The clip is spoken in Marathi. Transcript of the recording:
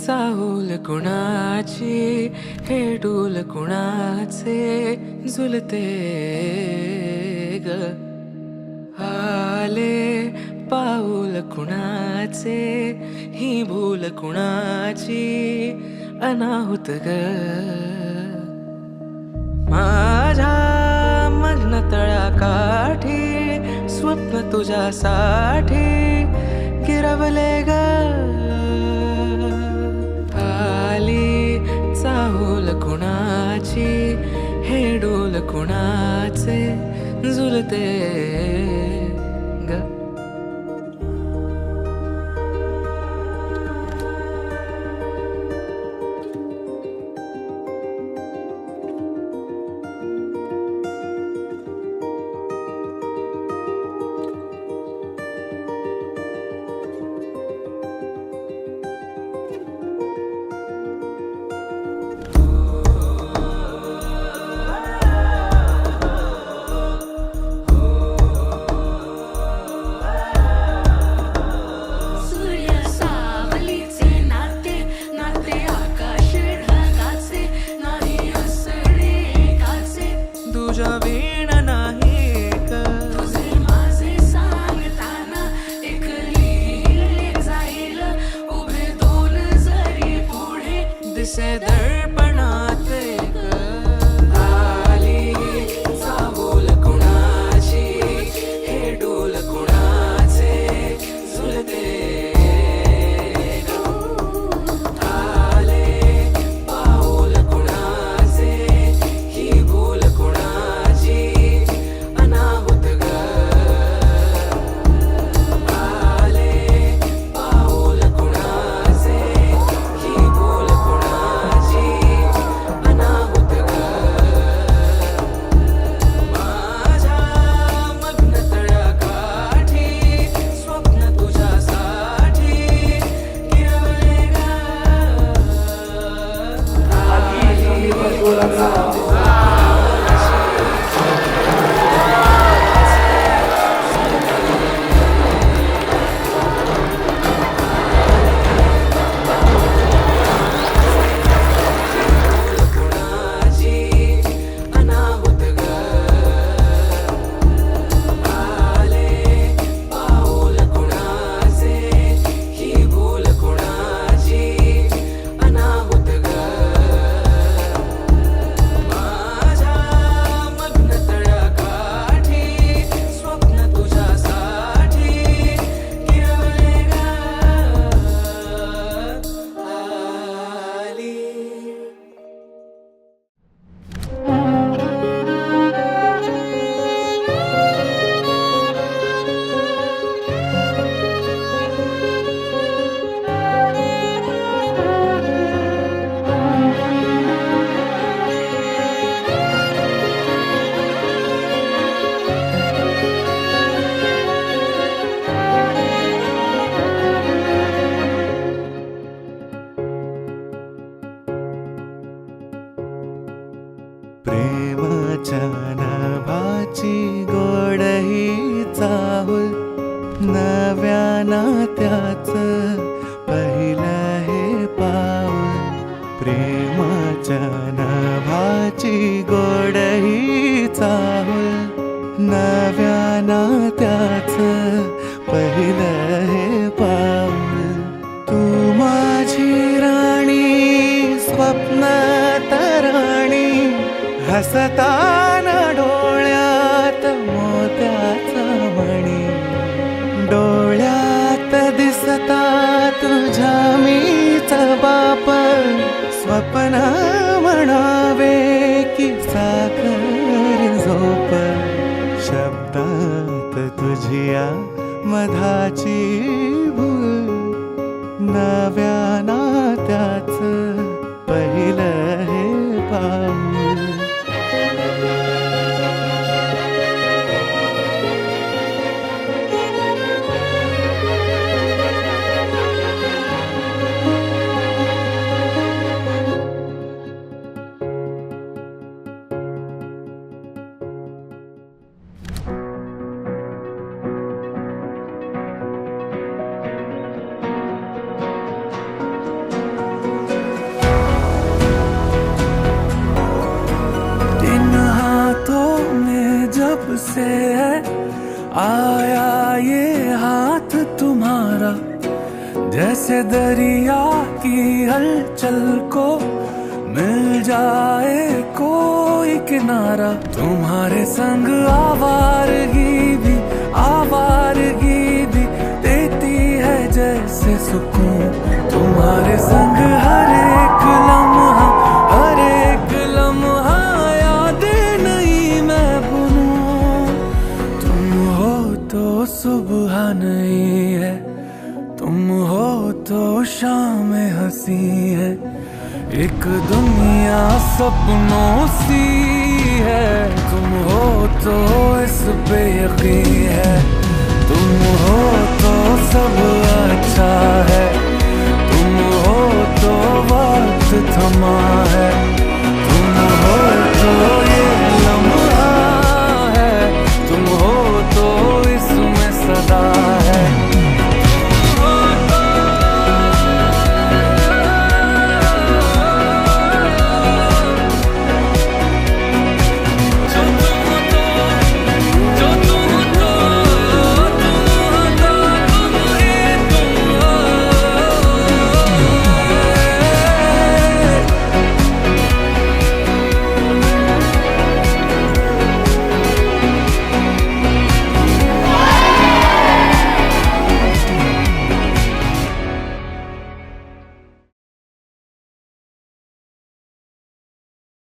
चाहूल कुणाची हे डोल कुणाचे झुलते ग आले पाऊल कुणाचे ही भूल कुणाची अनाहुत ग माझ्या मग्न तळाकाठी स्वप्न तुझ्यासाठी गिरवले ग आली चाहूल कुणाची हे डोल कुणाचे झुलते ग तुझ्या वीण नाही ग तुझे माझे सांगताना एक लिहिले जाईल उभे दोन जरी पुढे दिसे दर्पणात ग आली चाहूल कुणाची हे डोल कुणाचे झुलते आले पाऊल कुणाचे ही भूल कुणाची अनाहुत ग आले पाऊल कुणाचे ही भूल कुणाची अनाहुत ग माझ्या मग्न तळाकाठी स्वप्न तुझ्यासाठी गिरवले ग कुणाची अनाहुत ग आले पाऊल कुणाचे ही भूल कुणाची अनाहुत ग माझ्या मग्न तळाकाठी स्वप्न तुझ्यासाठी गिरवले ग आली प्रेमाच्या नभाची गोड ही चाहूल नव्या नात्याच पहिलं हे पाऊल प्रेमाच्या नभाची गोड ही चाहूल नव्या नात्याच पहिलं हे पाऊल तू माझी राणी स्वप्न तराणी हसताना डोळ्यात मोत्याचा मणी डोळ्यात दिसता तुझ्या मीच बाप स्वप्न म्हणावे की साखर झोप शब्दात तुझिया मधाची भूल नव्या नात्याच पहिलं हे पाऊल कब से है आया ये हाथ तुम्हारा, जैसे दरिया की हलचल को मिल जाए कोई किनारा। तुम्हारे संग आवारगी भी देती है जैसे सुकून। तुम्हारे संग हर एक लम्हा यादें नहीं मैं भूलूं। तुम हो तो सुबह नहीं है, तुम हो तो शाम हंसी है, एक दुनिया सपनों सी है। तुम हो तो इस पे यकीन है, तुम हो तो सब